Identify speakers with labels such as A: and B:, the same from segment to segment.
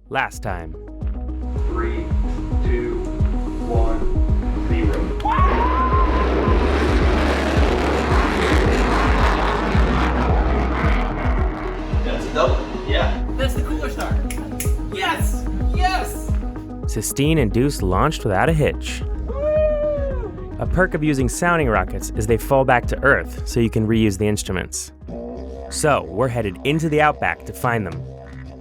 A: Last time.
B: 3, 2, 1, 0.
C: That's a double. Yeah.
D: That's the cooler star. Yes! Yes!
A: Sistine and Deuce launched without a hitch. A perk of using sounding rockets is they fall back to Earth, so you can reuse the instruments. So, we're headed into the outback to find them.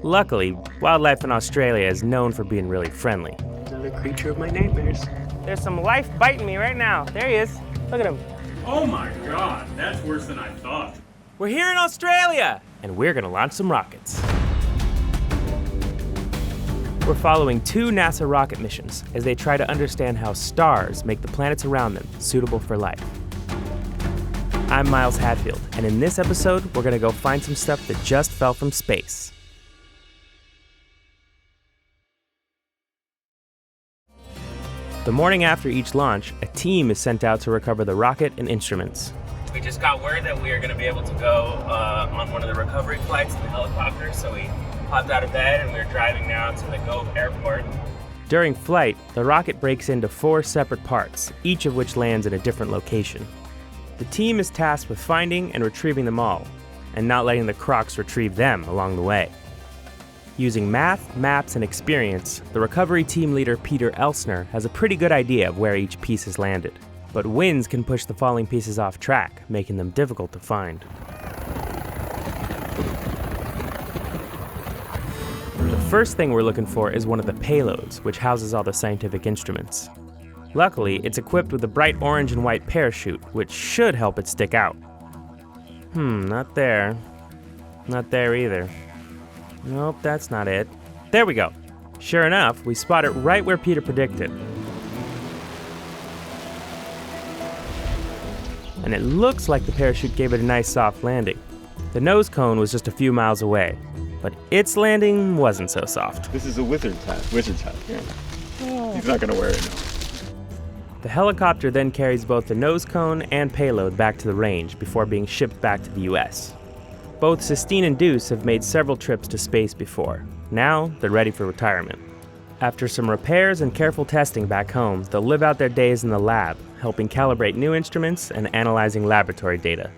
A: Luckily, wildlife in Australia is known for being really friendly. Another creature of my nightmares. There's some life biting me right now. There he is. Look at him.
E: Oh my god, that's worse than I thought.
A: We're here in Australia! And we're gonna launch some rockets. We're following 2 NASA rocket missions as they try to understand how stars make the planets around them suitable for life. I'm Miles Hadfield, and in this episode, we're gonna go find some stuff that just fell from space. The morning after each launch, a team is sent out to recover the rocket and instruments. We just got word that we are gonna be able to go on one of the recovery flights in the helicopter, so we popped out of bed and we're driving now to the Gove Airport. During flight, the rocket breaks into 4 separate parts, each of which lands in a different location. The team is tasked with finding and retrieving them all, and not letting the crocs retrieve them along the way. Using math, maps, and experience, the recovery team leader Peter Elsner has a pretty good idea of where each piece has landed. But winds can push the falling pieces off track, making them difficult to find. The first thing we're looking for is one of the payloads, which houses all the scientific instruments. Luckily, it's equipped with a bright orange and white parachute, which should help it stick out. Not there. Not there either. Nope, that's not it. There we go. Sure enough, we spot it right where Peter predicted. And it looks like the parachute gave it a nice soft landing. The nose cone was just a few miles away, but its landing wasn't so soft.
F: This is a wizard's hat. Yeah. He's not gonna wear it now.
A: The helicopter then carries both the nose cone and payload back to the range before being shipped back to the US. Both Sistine and Deuce have made several trips to space before. Now, they're ready for retirement. After some repairs and careful testing back home, they'll live out their days in the lab, helping calibrate new instruments and analyzing laboratory data.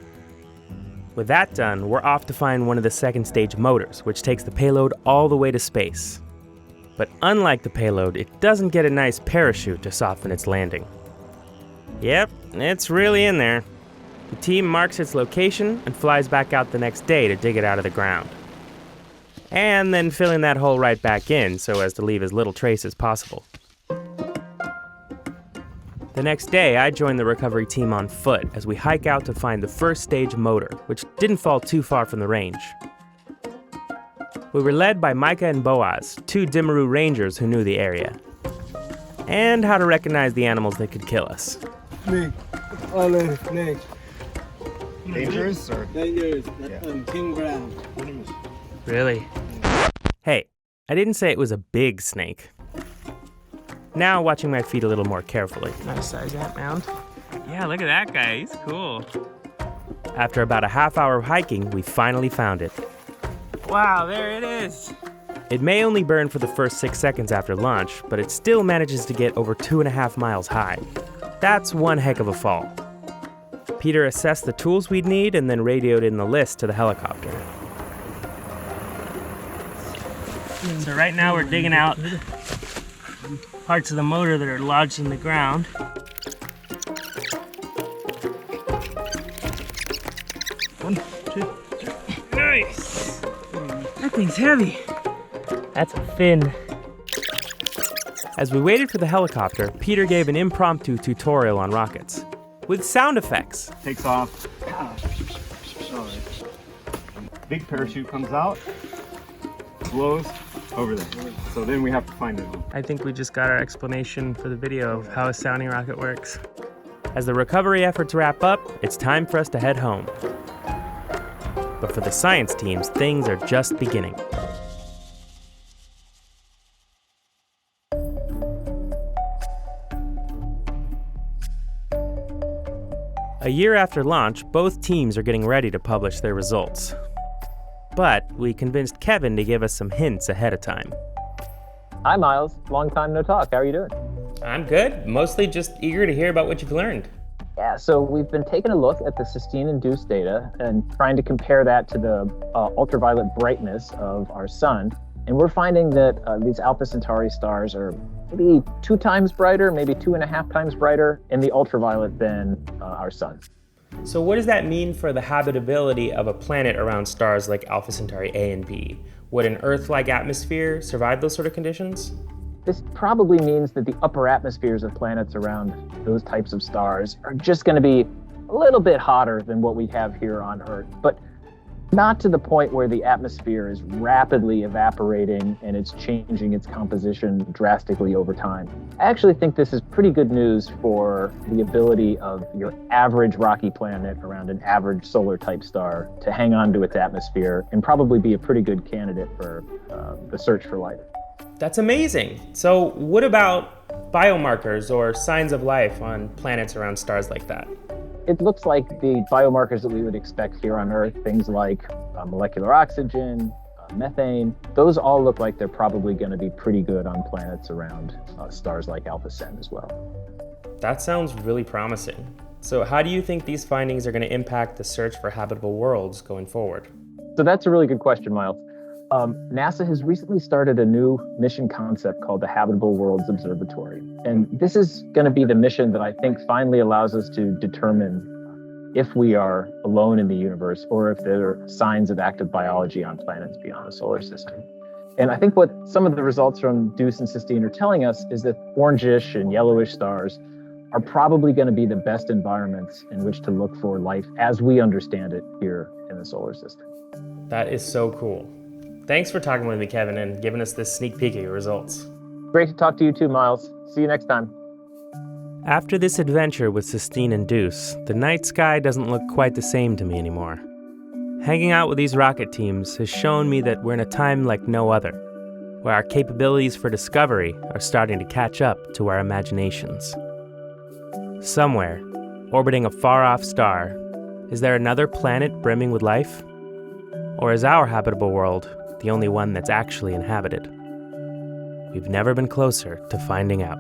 A: With that done, we're off to find one of the second stage motors, which takes the payload all the way to space. But unlike the payload, it doesn't get a nice parachute to soften its landing. Yep, it's really in there. The team marks its location and flies back out the next day to dig it out of the ground. And then filling that hole right back in so as to leave as little trace as possible. The next day, I joined the recovery team on foot as we hike out to find the first stage motor, which didn't fall too far from the range. We were led by Micah and Boaz, 2 Dimaroo rangers who knew the area, and how to recognize the animals that could kill us.
F: Dangerous or?
G: Dangerous.
F: Yeah.
G: King ground.
A: Really? Hey, I didn't say it was a big snake. Now watching my feet a little more carefully. Nice size ant mound. Yeah, look at that guy, he's cool. After about a half-hour of hiking, we finally found it. Wow, there it is. It may only burn for the first 6 seconds after launch, but it still manages to get over 2.5 miles high. That's one heck of a fall. Peter assessed the tools we'd need and then radioed in the list to the helicopter. So right now we're digging out parts of the motor that are lodged in the ground. One, 2, 3. Nice! That thing's heavy. That's a fin. As we waited for the helicopter, Peter gave an impromptu tutorial on rockets, with sound effects.
F: Takes off. Big parachute comes out, blows over there. So then we have to find it.
A: I think we just got our explanation for the video of how a sounding rocket works. As the recovery efforts wrap up, it's time for us to head home. But for the science teams, things are just beginning. A year after launch, both teams are getting ready to publish their results. But we convinced Kevin to give us some hints ahead of time.
G: Hi, Miles. Long time no talk. How are you doing?
A: I'm good. Mostly just eager to hear about what you've learned.
G: Yeah, so we've been taking a look at the cysteine-induced data and trying to compare that to the ultraviolet brightness of our sun. And we're finding that these Alpha Centauri stars are maybe 2 times brighter, maybe 2.5 times brighter in the ultraviolet than our sun.
A: So what does that mean for the habitability of a planet around stars like Alpha Centauri A and B? Would an Earth-like atmosphere survive those sort of conditions?
G: This probably means that the upper atmospheres of planets around those types of stars are just going to be a little bit hotter than what we have here on Earth, but not to the point where the atmosphere is rapidly evaporating and it's changing its composition drastically over time. I actually think this is pretty good news for the ability of your average rocky planet around an average solar type star to hang on to its atmosphere and probably be a pretty good candidate for the search for life.
A: That's amazing. So what about biomarkers or signs of life on planets around stars like that?
G: It looks like the biomarkers that we would expect here on Earth, things like molecular oxygen, methane, those all look like they're probably going to be pretty good on planets around stars like Alpha Cent as well.
A: That sounds really promising. So how do you think these findings are going to impact the search for habitable worlds going forward?
G: So that's a really good question, Miles. NASA has recently started a new mission concept called the Habitable Worlds Observatory. And this is going to be the mission that I think finally allows us to determine if we are alone in the universe or if there are signs of active biology on planets beyond the solar system. And I think what some of the results from DEUCE and Cysteine are telling us is that orangish and yellowish stars are probably going to be the best environments in which to look for life as we understand it here in the solar system.
A: That is so cool. Thanks for talking with me, Kevin, and giving us this sneak peek at your results.
G: Great to talk to you too, Miles. See you next time.
A: After this adventure with Cysteine and DEUCE, the night sky doesn't look quite the same to me anymore. Hanging out with these rocket teams has shown me that we're in a time like no other, where our capabilities for discovery are starting to catch up to our imaginations. Somewhere, orbiting a far-off star, is there another planet brimming with life? Or is our habitable world the only one that's actually inhabited? We've never been closer to finding out.